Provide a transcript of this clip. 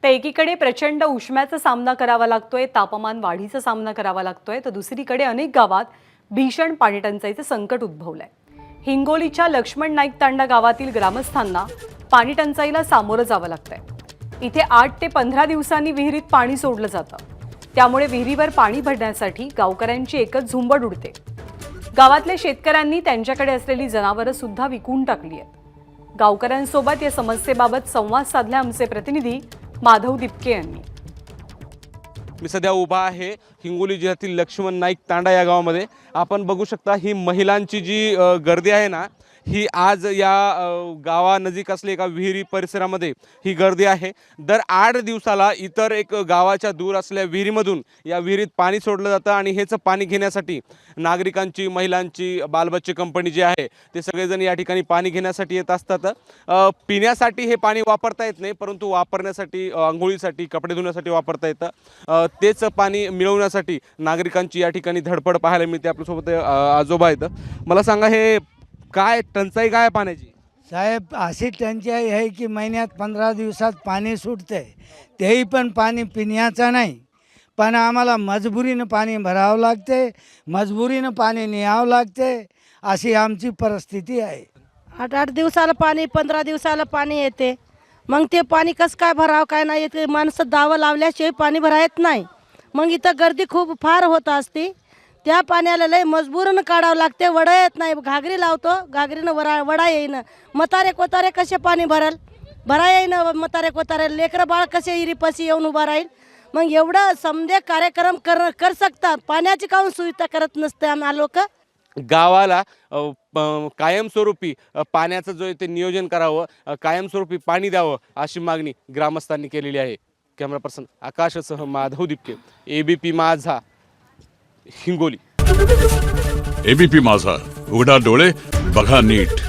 तर एकीकडे प्रचंड उष्म्याचा सामना करावा लागतोय, तापमान वाढीचा सामना करावा लागतोय, तर दुसरीकडे अनेक गावात भीषण पाणीटंचाईचं संकट उद्भवलंय। हिंगोलीच्या लक्ष्मण नाईक तांडा गावातील ग्रामस्थांना पाणीटंचाईला सामोरं जावं लागतंय। इथे 8 ते 15 दिवसांनी विहिरीत पाणी सोडलं जातं, त्यामुळे विहिरीवर पाणी भरण्यासाठी गावकऱ्यांची एकच झुंबड उडते। गावातल्या शेतकऱ्यांनी त्यांच्याकडे असलेली जनावरं सुद्धा विकून टाकली आहेत। गावकऱ्यांसोबत या समस्येबाबत संवाद साधले आमचे प्रतिनिधी माधव दिपके यांनी। मी सध्या उभा आहे हिंगोली जिल्ह्यातील लक्ष्मण नाईक तांडा या गावामध्ये। आपण बघू शकता ही महिलांची जी गर्दी आहे ना, ही आज या गावानजीक असलेल्या एका विहिरी परिसरामध्ये ही गर्दी आहे। दर 8 दिवसाला इतर एक गावाच्या दूर असलेल्या विहिरीमधून या विहिरीत पाणी सोडलं जातं आणि हेच पाणी घेण्यासाठी नागरिकांची, महिलांची, बालबच्चे कंपनी जी आहे ते सगळेजण या ठिकाणी पाणी घेण्यासाठी येत असतात। पिण्यासाठी हे पाणी वापरता येत नाही, परंतु वापरण्यासाठी, अंघोळीसाठी, कपडे धुण्यासाठी वापरता येतं। तेच पाणी मिळवण्यासाठी नागरिकांची या ठिकाणी धडपड पाहायला मिळते। आपल्यासोबत आजोबा आहेत। मला सांगा, हे काय टंचाई काय पाण्याची? साहेब, अशी टंचाई आहे की महिन्यात 15 दिवसात पाणी सुटते, तेही पण पाणी पिण्याचं नाही, पण आम्हाला मजबुरीनं पाणी भरावं लागते, मजबुरीनं पाणी न्यावं लागते, अशी आमची परिस्थिती आहे। 8-8 दिवसाला पाणी, 15 दिवसाला पाणी येते, मग ते पाणी कसं काय भरावं काय नाही येते, माणसं दावं लावल्याशिवाय पाणी भरायत नाही। मग इथं गर्दी खूप फार होत असते, त्या पाण्याला लय मजबूरनं काढावं लागते, वडा येत नाही, घागरी लावतो, घागरीनं वडा येईन, म्हातारे कोतारे कसे पाणी भरा येईन, म्हातारे कोतारे लेकरं बाळ कसे इरीपाशी येऊन उभा राहील। मग एवढं समजे कार्यक्रम कर सकतात, पाण्याची काहून सुविधा करत नसते आम्हाला लोक। गावाला कायमस्वरूपी पाण्याचं जो ते नियोजन करावं, कायमस्वरूपी पाणी द्यावं, अशी मागणी ग्रामस्थांनी केलेली आहे। Camera person आकाशसह Madhav Dipke, ABP माझा, हिंगोली। एबीपी माझा, उघडा डोळे बघा नीट।